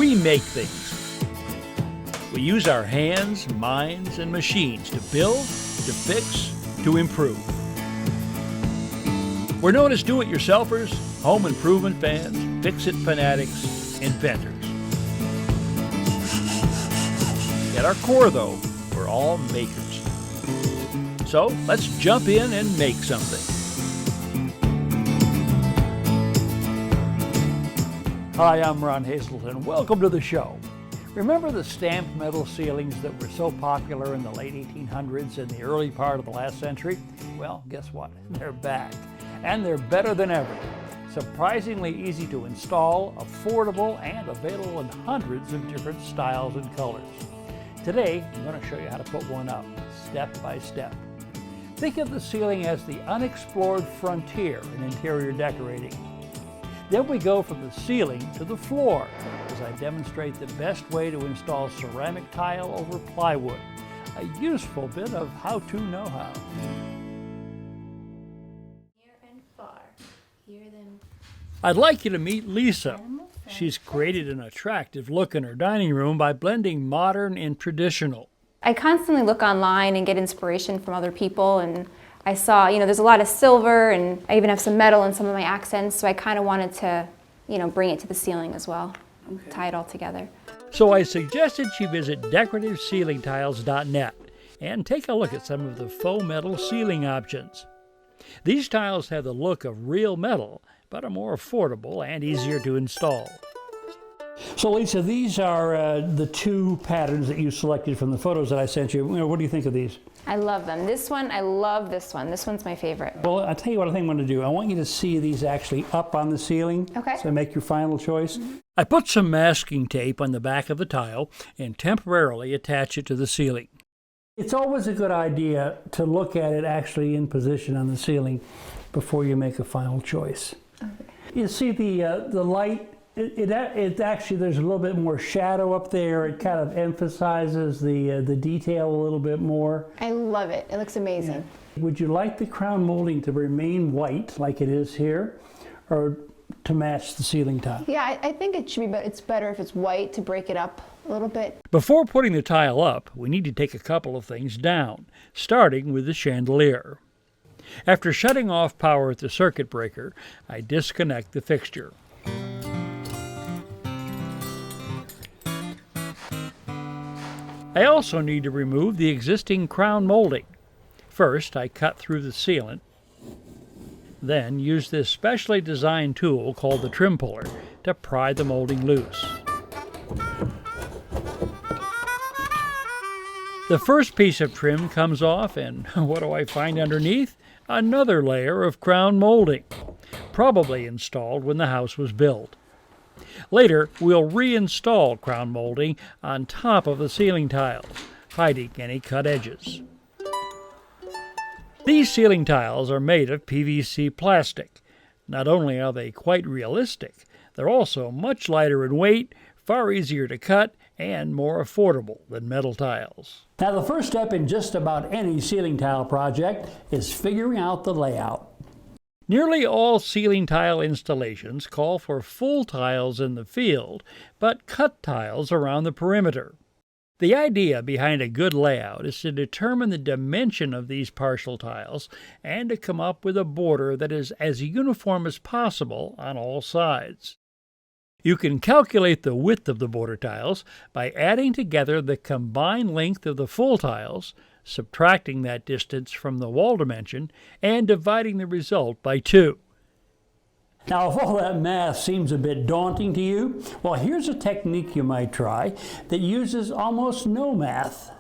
We make things. We use our hands, minds, and machines to build, to fix, to improve. We're known as do-it-yourselfers, home improvement fans, fix-it fanatics, inventors. At our core, though, we're all makers. So let's jump in and make something. Hi, I'm Ron Hazelton. Welcome to the show. Remember the stamped metal ceilings that were so popular in the late 1800s and the early part of the last century? Well, guess what? They're back. And they're better than ever. Surprisingly easy to install, affordable, and available in hundreds of different styles and colors. Today, I'm going to show you how to put one up, step by step. Think of the ceiling as the unexplored frontier in interior decorating. Then we go from the ceiling to the floor as I demonstrate the best way to install ceramic tile over plywood, a useful bit of how-to know-how. Near and far, hear them. I'd like you to meet Lisa. She's created an attractive look in her dining room by blending modern and traditional. I constantly look online and get inspiration from other people, and I saw, there's a lot of silver, and I even have some metal in some of my accents, so I kind of wanted to, bring it to the ceiling as well, tie it all together. So I suggested she visit decorativeceilingtiles.net and take a look at some of the faux metal ceiling options. These tiles have the look of real metal, but are more affordable and easier to install. So Lisa, these are the two patterns that you selected from the photos that I sent you. What do you think of these? I love them. This one, I love this one. This one's my favorite. Well, I'll tell you what I think I'm going to do. I want you to see these actually up on the ceiling. Okay. So make your final choice. I put some masking tape on the back of the tile and temporarily attach it to the ceiling. It's always a good idea to look at it actually in position on the ceiling before you make a final choice. Okay. You see the light, it actually, there's a little bit more shadow up there. It kind of emphasizes the detail a little bit more. I love it. It looks amazing. Yeah. Would you like the crown molding to remain white like it is here, or to match the ceiling tile? Yeah, I think it should be, but it's better if it's white to break it up a little bit. Before putting the tile up, we need to take a couple of things down, starting with the chandelier. After shutting off power at the circuit breaker, I disconnect the fixture. I also need to remove the existing crown molding. First, I cut through the sealant, then use this specially designed tool called the trim puller to pry the molding loose. The first piece of trim comes off, and what do I find underneath? Another layer of crown molding, probably installed when the house was built. Later, we'll reinstall crown molding on top of the ceiling tiles, hiding any cut edges. These ceiling tiles are made of PVC plastic. Not only are they quite realistic, they're also much lighter in weight, far easier to cut, and more affordable than metal tiles. Now, the first step in just about any ceiling tile project is figuring out the layout. Nearly all ceiling tile installations call for full tiles in the field, but cut tiles around the perimeter. The idea behind a good layout is to determine the dimension of these partial tiles and to come up with a border that is as uniform as possible on all sides. You can calculate the width of the border tiles by adding together the combined length of the full tiles, subtracting that distance from the wall dimension, and dividing the result by 2. Now, if all that math seems a bit daunting to you, well, here's a technique you might try that uses almost no math.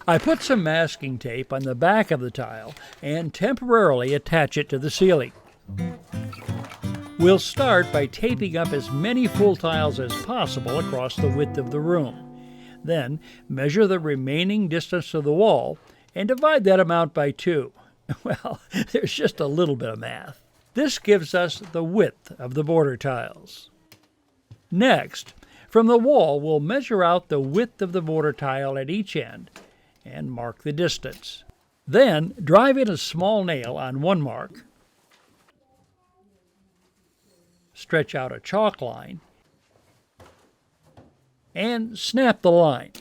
I put some masking tape on the back of the tile and temporarily attach it to the ceiling. We'll start by taping up as many full tiles as possible across the width of the room. Then measure the remaining distance to the wall and divide that amount by 2. Well, there's just a little bit of math. This gives us the width of the border tiles. Next, from the wall, we'll measure out the width of the border tile at each end and mark the distance. Then drive in a small nail on one mark, stretch out a chalk line, and snap the line.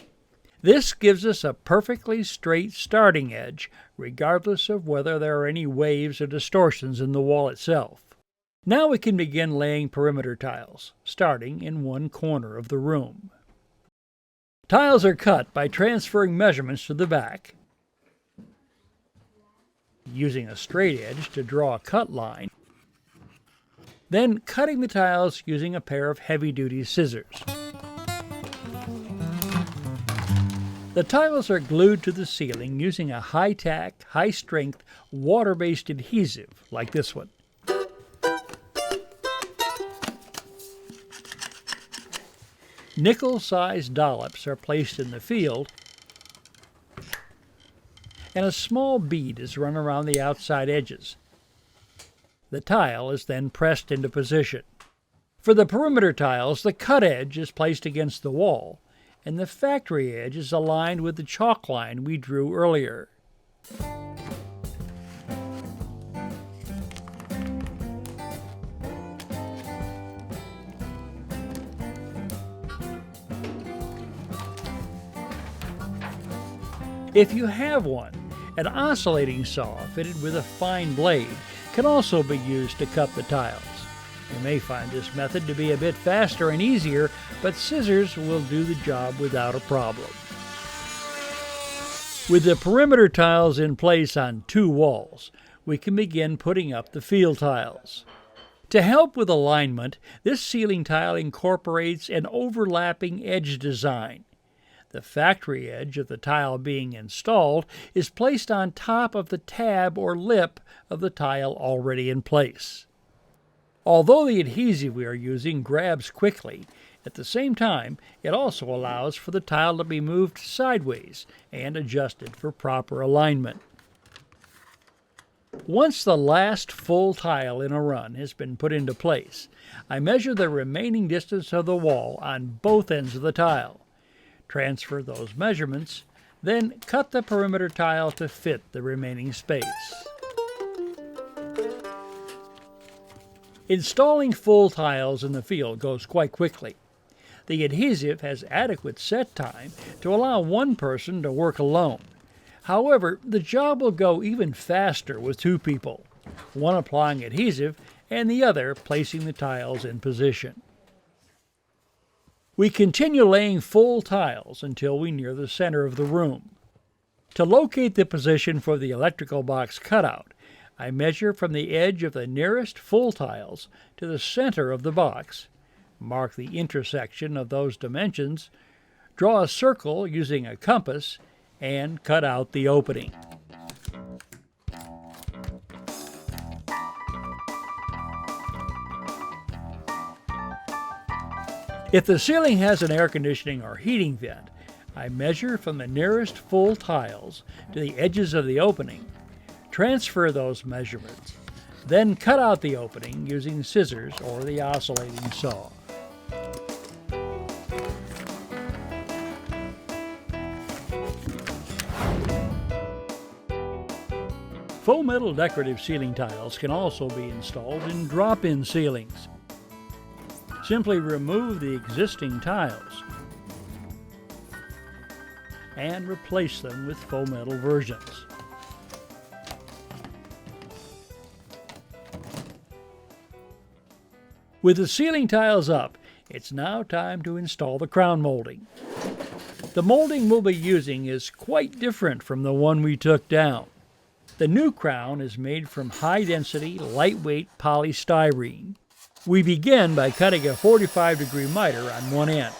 This gives us a perfectly straight starting edge, regardless of whether there are any waves or distortions in the wall itself. Now we can begin laying perimeter tiles, starting in one corner of the room. Tiles are cut by transferring measurements to the back, using a straight edge to draw a cut line, then cutting the tiles using a pair of heavy-duty scissors. The tiles are glued to the ceiling using a high-tack, high-strength, water-based adhesive like this one. Nickel-sized dollops are placed in the field, and a small bead is run around the outside edges. The tile is then pressed into position. For the perimeter tiles, the cut edge is placed against the wall, and the factory edge is aligned with the chalk line we drew earlier. If you have one, an oscillating saw fitted with a fine blade can also be used to cut the tiles. You may find this method to be a bit faster and easier, but scissors will do the job without a problem. With the perimeter tiles in place on two walls, we can begin putting up the field tiles. To help with alignment, this ceiling tile incorporates an overlapping edge design. The factory edge of the tile being installed is placed on top of the tab or lip of the tile already in place. Although the adhesive we are using grabs quickly, at the same time it also allows for the tile to be moved sideways and adjusted for proper alignment. Once the last full tile in a run has been put into place, I measure the remaining distance of the wall on both ends of the tile. Transfer those measurements, then cut the perimeter tile to fit the remaining space. Installing full tiles in the field goes quite quickly. The adhesive has adequate set time to allow one person to work alone. However, the job will go even faster with two people, one applying adhesive and the other placing the tiles in position. We continue laying full tiles until we near the center of the room. To locate the position for the electrical box cutout, I measure from the edge of the nearest full tiles to the center of the box, mark the intersection of those dimensions, draw a circle using a compass, and cut out the opening. If the ceiling has an air conditioning or heating vent, I measure from the nearest full tiles to the edges of the opening, transfer those measurements, then cut out the opening using scissors or the oscillating saw. Faux metal decorative ceiling tiles can also be installed in drop-in ceilings. Simply remove the existing tiles and replace them with faux metal versions. With the ceiling tiles up, it's now time to install the crown molding. The molding we'll be using is quite different from the one we took down. The new crown is made from high-density, lightweight polystyrene. We begin by cutting a 45-degree miter on one end.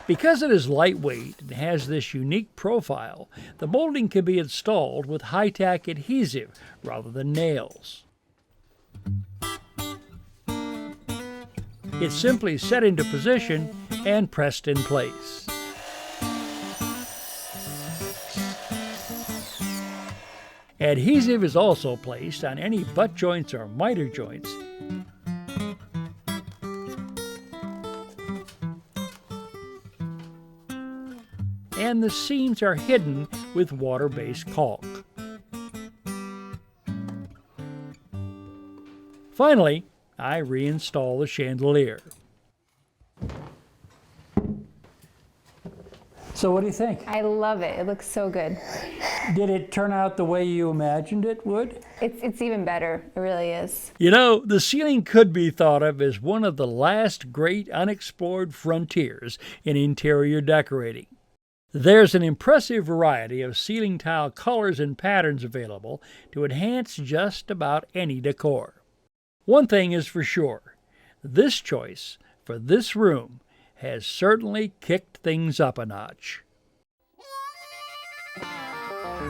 Because it is lightweight and has this unique profile, the molding can be installed with high-tack adhesive rather than nails. It's simply set into position and pressed in place. Adhesive is also placed on any butt joints or miter joints and the seams are hidden with water-based caulk. Finally, I reinstall the chandelier. So what do you think? I love it. It looks so good. Did it turn out the way you imagined it would? It's even better. It really is. You know, the ceiling could be thought of as one of the last great unexplored frontiers in interior decorating. There's an impressive variety of ceiling tile colors and patterns available to enhance just about any decor. One thing is for sure, this choice for this room has certainly kicked things up a notch.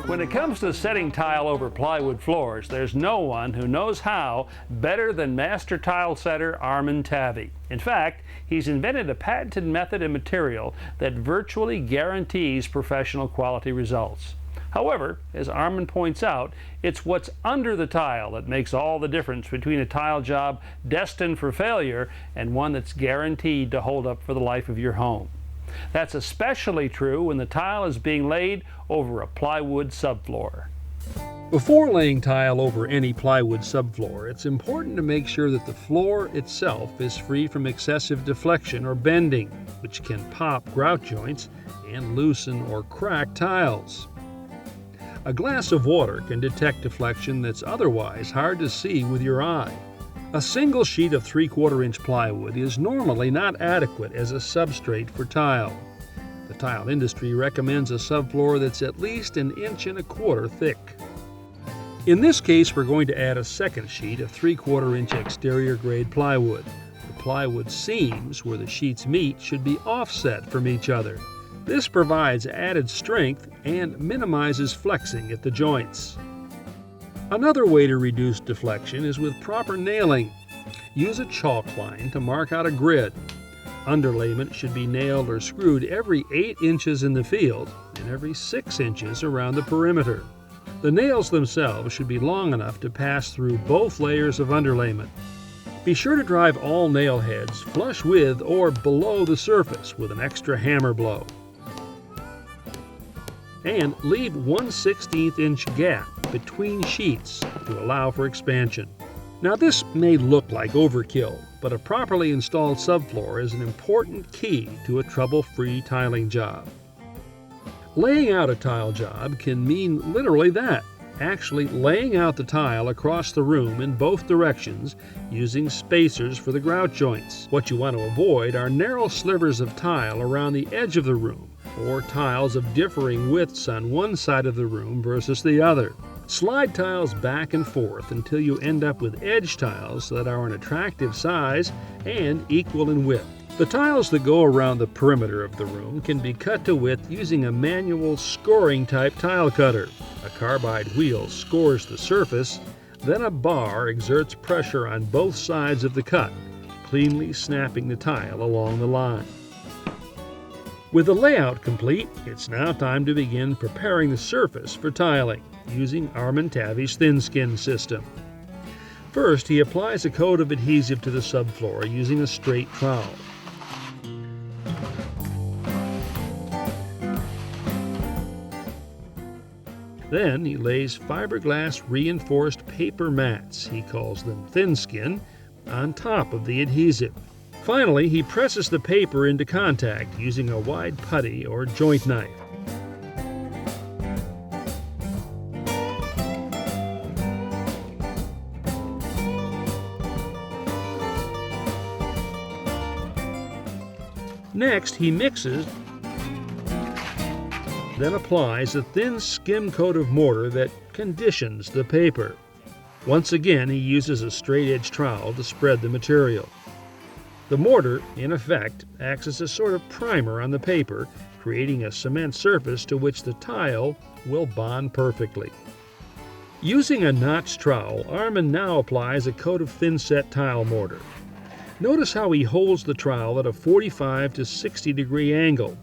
When it comes to setting tile over plywood floors, there's no one who knows how better than master tile setter Armand Tavy. In fact, he's invented a patented method and material that virtually guarantees professional quality results. However, as Armand points out, it's what's under the tile that makes all the difference between a tile job destined for failure and one that's guaranteed to hold up for the life of your home. That's especially true when the tile is being laid over a plywood subfloor. Before laying tile over any plywood subfloor, it's important to make sure that the floor itself is free from excessive deflection or bending, which can pop grout joints and loosen or crack tiles. A glass of water can detect deflection that's otherwise hard to see with your eye. A single sheet of 3/4-inch plywood is normally not adequate as a substrate for tile. The tile industry recommends a subfloor that's at least 1.25 inches thick. In this case, we're going to add a second sheet of 3/4-inch exterior grade plywood. The plywood seams where the sheets meet should be offset from each other. This provides added strength and minimizes flexing at the joints. Another way to reduce deflection is with proper nailing. Use a chalk line to mark out a grid. Underlayment should be nailed or screwed every 8 inches in the field and every 6 inches around the perimeter. The nails themselves should be long enough to pass through both layers of underlayment. Be sure to drive all nail heads flush with or below the surface with an extra hammer blow. And leave 1/16 inch gap between sheets to allow for expansion. Now this may look like overkill, but a properly installed subfloor is an important key to a trouble-free tiling job. Laying out a tile job can mean literally that, actually laying out the tile across the room in both directions using spacers for the grout joints. What you want to avoid are narrow slivers of tile around the edge of the room, or tiles of differing widths on one side of the room versus the other. Slide tiles back and forth until you end up with edge tiles that are an attractive size and equal in width. The tiles that go around the perimeter of the room can be cut to width using a manual scoring type tile cutter. A carbide wheel scores the surface, then a bar exerts pressure on both sides of the cut, cleanly snapping the tile along the line. With the layout complete, it's now time to begin preparing the surface for tiling using Armand Tavy's thin skin system. First, he applies a coat of adhesive to the subfloor using a straight trowel. Then he lays fiberglass reinforced paper mats, he calls them thin skin, on top of the adhesive. Finally, he presses the paper into contact using a wide putty or joint knife. Next, he mixes, then applies a thin skim coat of mortar that conditions the paper. Once again, he uses a straight-edge trowel to spread the material. The mortar, in effect, acts as a sort of primer on the paper, creating a cement surface to which the tile will bond perfectly. Using a notched trowel, Armand now applies a coat of thin-set tile mortar. Notice how he holds the trowel at a 45 to 60 degree angle,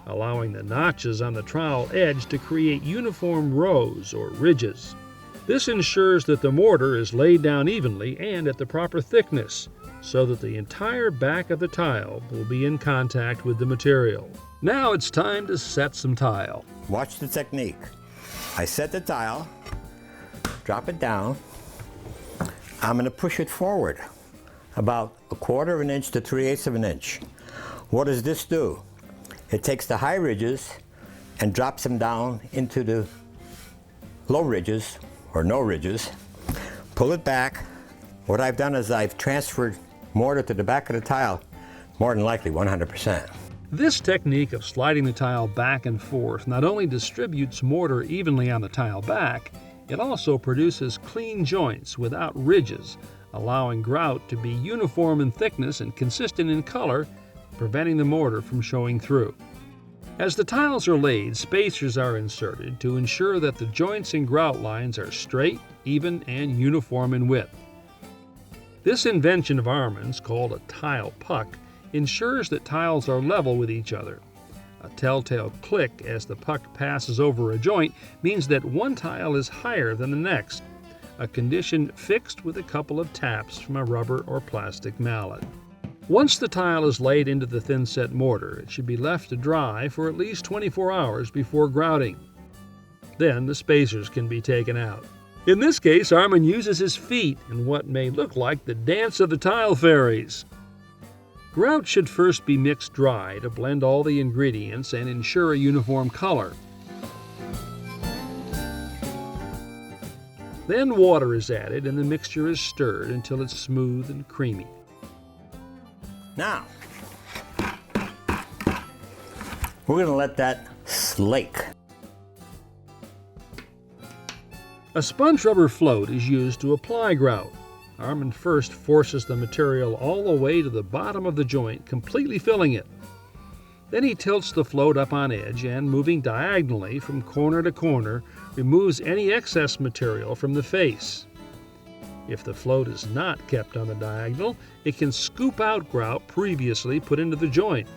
allowing the notches on the trowel edge to create uniform rows or ridges. This ensures that the mortar is laid down evenly and at the proper thickness, so that the entire back of the tile will be in contact with the material. Now it's time to set some tile. Watch the technique. I set the tile, drop it down. I'm going to push it forward about 1/4 inch to 3/8 inch. What does this do? It takes the high ridges and drops them down into the low ridges or no ridges. Pull it back. What I've done is I've transferred mortar to the back of the tile, more than likely 100%. This technique of sliding the tile back and forth not only distributes mortar evenly on the tile back, it also produces clean joints without ridges, allowing grout to be uniform in thickness and consistent in color, preventing the mortar from showing through. As the tiles are laid, spacers are inserted to ensure that the joints and grout lines are straight, even, and uniform in width. This invention of Armin's, called a tile puck, ensures that tiles are level with each other. A telltale click as the puck passes over a joint means that one tile is higher than the next, a condition fixed with a couple of taps from a rubber or plastic mallet. Once the tile is laid into the thin-set mortar, it should be left to dry for at least 24 hours before grouting. Then the spacers can be taken out. In this case, Armin uses his feet in what may look like the dance of the tile fairies. Grout should first be mixed dry to blend all the ingredients and ensure a uniform color. Then water is added and the mixture is stirred until it's smooth and creamy. Now, we're going to let that slake. A sponge rubber float is used to apply grout. Armin first forces the material all the way to the bottom of the joint, completely filling it. Then he tilts the float up on edge and, moving diagonally from corner to corner, removes any excess material from the face. If the float is not kept on the diagonal, it can scoop out grout previously put into the joint.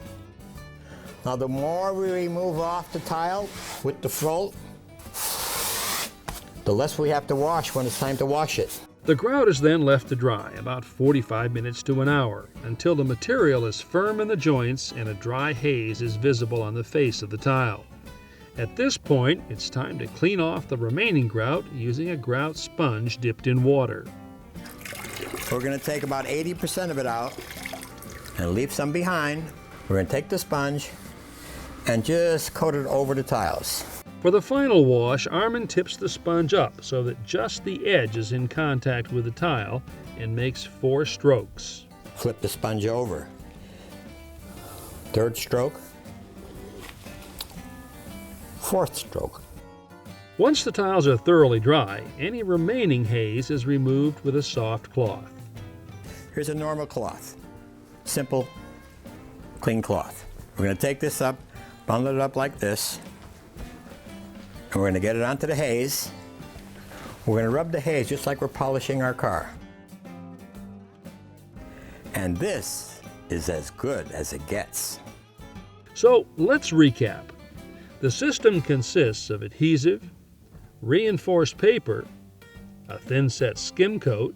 Now the more we remove off the tile with the float, the less we have to wash when it's time to wash it. The grout is then left to dry about 45 minutes to an hour until the material is firm in the joints and a dry haze is visible on the face of the tile. At this point, it's time to clean off the remaining grout using a grout sponge dipped in water. We're going to take about 80% of it out and leave some behind. We're going to take the sponge and just coat it over the tiles. For the final wash, Armin tips the sponge up so that just the edge is in contact with the tile and makes 4 strokes. Flip the sponge over. 3rd stroke. 4th stroke. Once the tiles are thoroughly dry, any remaining haze is removed with a soft cloth. Here's a normal cloth. Simple, clean cloth. We're going to take this up, bundle it up like this, and we're going to get it onto the haze. We're going to rub the haze just like we're polishing our car. And this is as good as it gets. So let's recap. The system consists of adhesive, reinforced paper, a thin-set skim coat,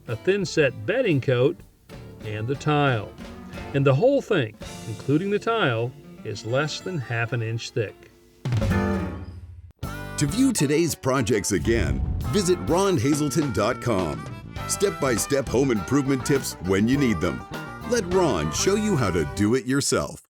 a thin-set bedding coat, and the tile. And the whole thing, including the tile, is less than ½ an inch thick. To view today's projects again, visit ronhazelton.com. Step-by-step home improvement tips when you need them. Let Ron show you how to do it yourself.